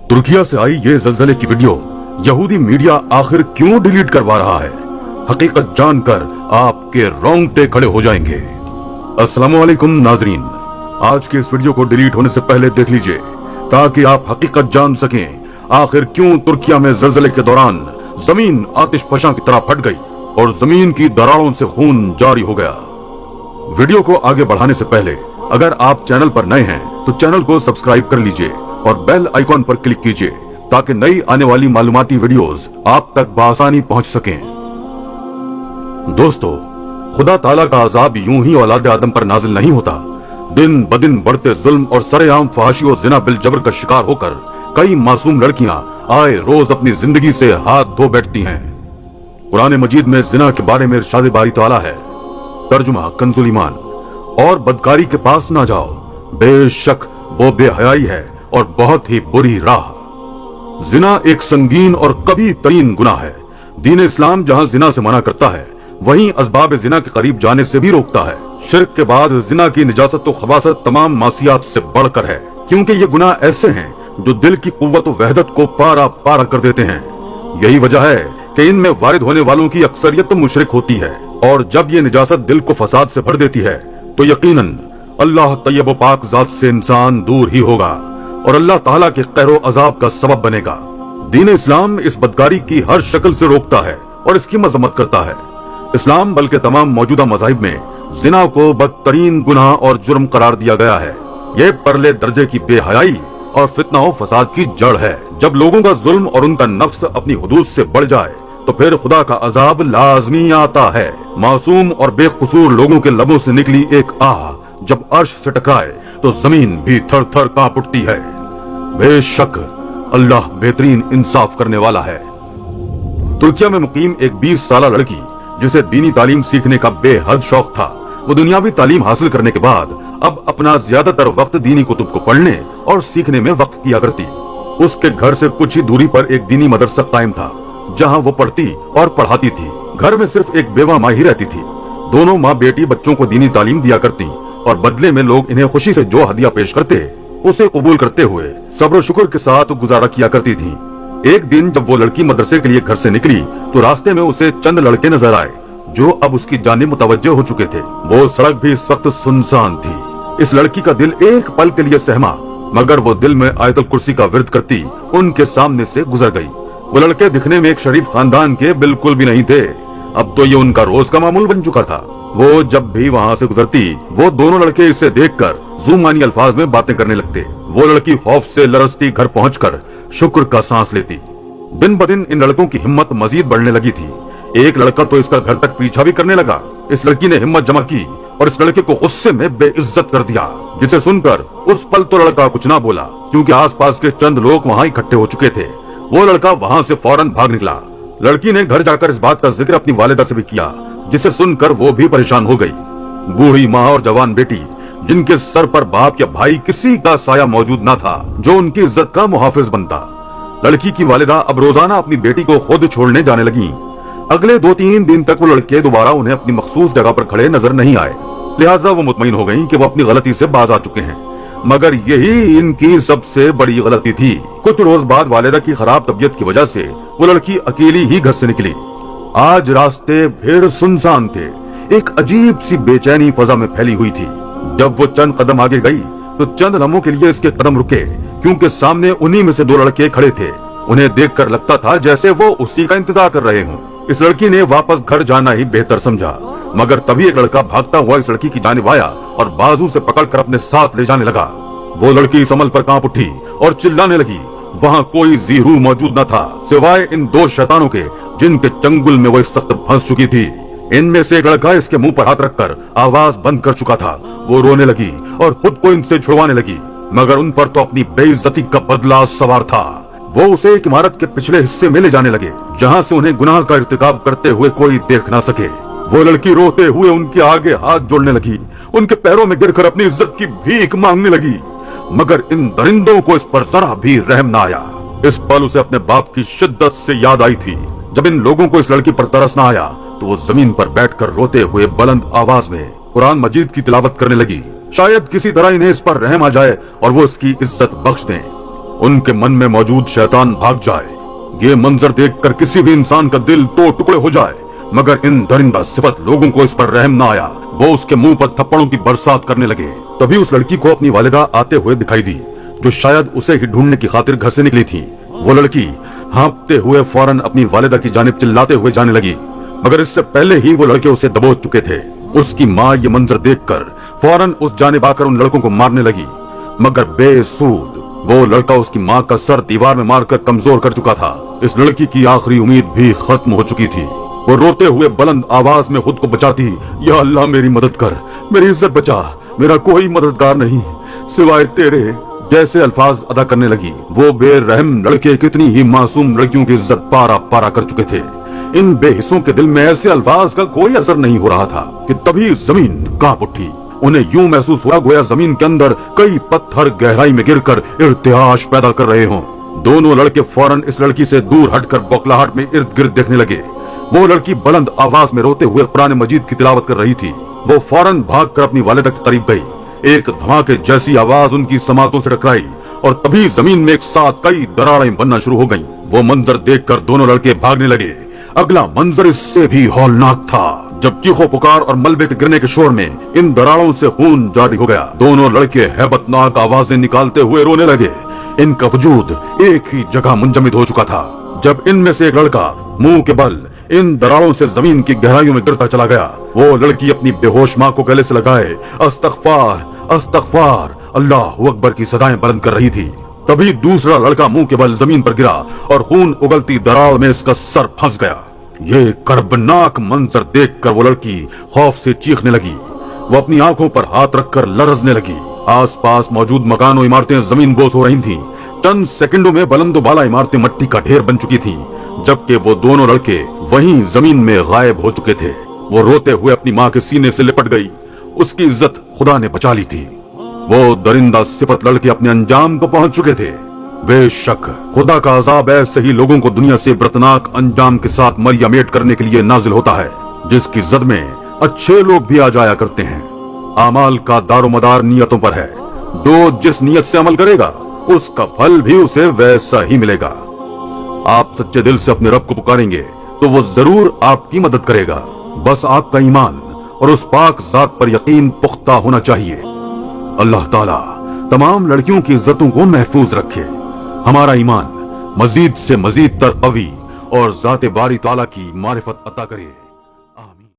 तुर्किया से आई ये ज़लज़ले की वीडियो यहूदी मीडिया आखिर क्यों डिलीट करवा रहा है? हकीकत जानकर आपके रोंगटे खड़े हो जाएंगे। अस्सलामुअलैकुम नाजरीन, आज के इस वीडियो को डिलीट होने से पहले देख लीजिए ताकि आप हकीकत जान सकें आखिर क्यों तुर्किया में ज़लज़ले के दौरान जमीन आतिशफशां की तरह फट गई और जमीन की दरारों से खून जारी हो गया। वीडियो को आगे बढ़ाने से पहले अगर आप चैनल पर नए हैं तो चैनल को सब्सक्राइब कर लीजिए और बेल आइकॉन पर क्लिक कीजिए ताकि नई आने वाली मालूमाती वीडियोस आप तक बआसानी पहुंच सकें। दोस्तों, खुदा ताला का अजाब यूं ही औलाद आदम पर नाजिल नहीं होता। दिन ब दिन बढ़ते जुल्म और सरेआम फहाशी और जिना बिल जबर का शिकार होकर कई मासूम लड़कियां आए रोज अपनी जिंदगी से हाथ धो बैठती हैं। कुरान मजीद में जिना के बारे में इरशाद बारी ताला है, तर्जुमा कंजुल ईमान, और बदकारी के पास ना जाओ, बेशक वो बेहयाई है और बहुत ही बुरी राह। जिना एक संगीन और कभी तरीन गुनाह है। दीन इस्लाम जहां जिना से मना करता है वहीं असबाब जिना के करीब जाने से भी रोकता है। शिर्क के बाद जिना की निजासत तो खबासत तमाम मासियात से बढ़कर है, क्योंकि ये गुनाह ऐसे हैं जो दिल की कुव्वत व वहदत को पारा पारा कर देते हैं। यही वजह है कि इनमें वारिद होने वालों की अक्सरियत मुशरिक होती है, और जब ये निजासत दिल को फसाद से भर देती है तो यकीनन अल्लाह तैयब व पाक जात से इंसान दूर ही होगा और अल्लाह ताला के कहरो अजाब का सबब बनेगा। दीन इस्लाम इस बदकारी की हर शक्ल से रोकता है और इसकी मजम्मत करता है। इस्लाम बल्कि तमाम मौजूदा मज़ाहिब में जिना को बदतरीन गुनाह और जुर्म करार दिया गया है। ये परले दर्जे की बेहयाई और फितना व फसाद की जड़ है। जब लोगों का जुल्म और उनका नफ्स अपनी हुदूद से बढ़ जाए तो फिर खुदा का अजाब लाजमी आता है। मासूम और बेकसूर लोगों के लबों से निकली एक आह जब अर्श से टकराए तो जमीन भी थर थर कांप उठती है। बेशक अल्लाह बेहतरीन इंसाफ करने वाला है। तुर्किया में मुकीम एक 20 साला लड़की जिसे दीनी तालीम सीखने का बेहद शौक था, वो दुनियावी तालीम हासिल करने के बाद अब अपना ज्यादातर वक्त दीनी कुतुब को पढ़ने और सीखने में वक्फ किया करती। उसके घर से कुछ ही दूरी पर एक दीनी मदरसा कायम था जहां वो पढ़ती और पढ़ाती थी। घर में सिर्फ एक बेवा माँ ही रहती थी। दोनों माँ बेटी बच्चों को दीनी तालीम दिया करती और बदले में लोग इन्हें खुशी से जो हदिया पेश करते उसे कबूल करते हुए सब्र शुक्र के साथ गुजारा किया करती थी। एक दिन जब वो लड़की मदरसे के लिए घर से निकली तो रास्ते में उसे चंद लड़के नजर आए जो अब उसकी जानिब मुतवज्जो हो चुके थे। वो सड़क भी इस वक्त सुनसान थी। इस लड़की का दिल एक पल के लिए सहमा, मगर वो दिल में आयतुल कुर्सी का विर्द करती उनके सामने से गुजर गई। वो लड़के दिखने में एक शरीफ खानदान के बिल्कुल भी नहीं थे। अब तो ये उनका रोज का मामूल बन चुका था। वो जब भी वहाँ से गुजरती वो दोनों लड़के इसे देखकर जुमानी अल्फाज में बातें करने लगते। वो लड़की खौफ से लरजती घर पहुंचकर शुक्र का सांस लेती। दिन ब दिन इन लड़कों की हिम्मत मजीद बढ़ने लगी थी। एक लड़का तो इसका घर तक पीछा भी करने लगा। इस लड़की ने हिम्मत जमा की और इस लड़के को गुस्से में बेइज्जत कर दिया, जिसे सुनकर उस पल तो लड़का कुछ ना बोला, क्योंकि आसपास के चंद लोग वहाँ इकट्ठे हो चुके थे। वो लड़का वहाँ से फौरन भाग निकला। लड़की ने घर जाकर इस बात का जिक्र अपनी वालिदा से भी किया, जिसे सुनकर वो भी परेशान हो गई। बूढ़ी माँ और जवान बेटी, जिनके सर पर बाप या भाई किसी का साया मौजूद न था जो उनकी इज्जत का मुहाफिज बनता। लड़की की वालिदा अब रोजाना अपनी बेटी को खुद छोड़ने जाने लगी। अगले 2-3 दिन तक वो लड़के दोबारा उन्हें अपनी मखसूस जगह पर खड़े नजर नहीं आए। लिहाजा वो मुतमईन हो गयी कि वो अपनी गलती से बाज आ चुके हैं, मगर यही इनकी सबसे बड़ी गलती थी। कुछ रोज बाद वालिदा की खराब तबीयत की वजह से वो लड़की अकेली ही घर से निकली। आज रास्ते फिर सुनसान थे। एक अजीब सी बेचैनी फजा में फैली हुई थी। जब वो चंद कदम आगे गई तो चंद लम्हों के लिए इसके कदम रुके, क्योंकि सामने उन्हीं में से 2 लड़के खड़े थे। उन्हें देखकर लगता था जैसे वो उसी का इंतजार कर रहे हों। इस लड़की ने वापस घर जाना ही बेहतर समझा, मगर तभी एक लड़का भागता हुआ इस लड़की की जानिब आया और बाजू से पकड़कर अपने साथ ले जाने लगा। वो लड़की संभल पर कांप उठी और चिल्लाने लगी। वहाँ कोई जीरू मौजूद न था सिवाय इन 2 शैतानों के, जिनके चंगुल में वो इस वक्त फंस चुकी थी। इनमें से एक लड़का इसके मुंह पर हाथ रखकर आवाज बंद कर चुका था। वो रोने लगी और खुद को इनसे छुड़वाने लगी, मगर उन पर तो अपनी बेइज्जती का बदला सवार था। वो उसे एक इमारत के पिछले हिस्से में ले जाने लगे, जहाँ से उन्हें गुनाह का इर्तिकाब करते हुए कोई देख ना सके। वो लड़की रोते हुए उनके आगे हाथ जोड़ने लगी, उनके पैरों में गिरकर अपनी इज्जत की भीख मांगने लगी, मगर इन दरिंदों को इस पर जरा भी रहम न आया। इस पल उसे अपने बाप की शिद्दत से याद आई थी। जब इन लोगों को इस लड़की पर तरस न आया तो वो जमीन पर बैठकर रोते हुए बुलंद आवाज में कुरान मजीद की तिलावत करने लगी। शायद किसी तरह इन्हें इस पर रहम आ जाए और वो इसकी इज्जत बख्श दें। ان کے من में मौजूद शैतान भाग जाए। ये मंजर देखकर किसी भी इंसान का दिल दो टुकड़े हो जाए, मगर इन दरिंदा सिफत लोगों को इस पर रहम ना आया। वो उसके मुंह पर थप्पड़ों की बरसात करने लगे। तभी उस लड़की को अपनी वालिदा आते हुए दिखाई दी, जो शायद उसे ही ढूंढने की खातिर घर से निकली थी। वो लड़की हाँफते हुए फौरन अपनी वालिदा की जानिब चिल्लाते हुए जाने लगी, मगर इससे पहले ही वो लड़के उसे दबोच चुके थे। उसकी माँ ये मंजर देखकर फौरन उस जानिब आकर उन लड़कों को मारने लगी, मगर बेसूद। वो लड़का उसकी माँ का सर दीवार में मारकर कमजोर कर चुका था। इस लड़की की आखिरी उम्मीद भी खत्म हो चुकी थी। वो रोते हुए बुलंद आवाज में खुद को बचाती, या अल्लाह मेरी मदद कर, मेरी इज्जत बचा, मेरा कोई मददगार नहीं सिवाय तेरे, जैसे अल्फाज अदा करने लगी। वो बेरहम लड़के कितनी ही मासूम लड़कियों की इज्जत पारा पारा कर चुके थे। इन बेहिस्सों के दिल में ऐसे अल्फाज का कोई असर नहीं हो रहा था कि तभी जमीन कांप उठी। उन्हें यूं महसूस हुआ गोया जमीन के अंदर कई पत्थर गहराई में गिरकर इर्तियाश पैदा कर रहे हों। दोनों लड़के फौरन इस लड़की से दूर हटकर बौखलाहट में इर्द गिर्द देखने लगे। वो लड़की बुलंद आवाज में रोते हुए कुरान मजीद की तिलावत कर रही थी। वो फौरन भागकर अपनी वालिदा के करीब गई। एक धमाके जैसी आवाज उनकी समातों से टकराई और तभी जमीन में एक साथ कई दरारें बनना शुरू हो गईं। वो मंजर देखकर दोनों लड़के भागने लगे। अगला मंजर इससे भी हौलनाक था, जब चीखों पुकार और मलबे के गिरने के शोर में इन दरारों से खून जारी हो गया। दोनों लड़के हैबतनाक आवाजें निकालते हुए रोने लगे। इनका वजूद एक ही जगह मुंजमद हो चुका था। जब इनमें से एक लड़का मुंह के बल इन दरारों से जमीन की गहराइयों में गिरता चला गया, वो लड़की अपनी बेहोश माँ को गले से लगाए अस्तगफार अस्तगफार अल्लाह अकबर की सदाएं बुलंद कर रही थी। तभी दूसरा लड़का मुंह के बल जमीन पर गिरा और खून उगलती दरार में इसका सर फंस गया। ये कर्बनाक मंजर देखकर वो लड़की खौफ से चीखने लगी। वो अपनी आंखों पर हाथ रखकर लरजने लगी। आसपास मौजूद मकान और इमारतें जमीन बोस हो रही थीं। चंद सेकंडों में बुलंदोबाला इमारतें मट्टी का ढेर बन चुकी थीं, जबकि वो दोनों लड़के वहीं जमीन में गायब हो चुके थे। वो रोते हुए अपनी माँ के सीने से लिपट गई। उसकी इज्जत खुदा ने बचा ली थी। वो दरिंदा सिफत लड़के अपने अंजाम को पहुंच चुके थे। बेशक खुदा का अजाब ऐसे ही लोगों को दुनिया से बर्तनाक अंजाम के साथ मरियमेट करने के लिए नाजिल होता है, जिसकी जद में अच्छे लोग भी आ जाया करते हैं। आमाल का दारोमदार नियतों पर है। जो जिस नियत से अमल करेगा उसका फल भी उसे वैसा ही मिलेगा। आप सच्चे दिल से अपने रब को पुकारेंगे तो वो जरूर आपकी मदद करेगा। बस आपका ईमान और उस पाक जात पर यकीन पुख्ता होना चाहिए। अल्लाह ताला तमाम लड़कियों की इज्जतों को महफूज रखे। हमारा ईमान मजीद से मजीद तर कवी और जाते बारी ताला की मारिफत अता करे।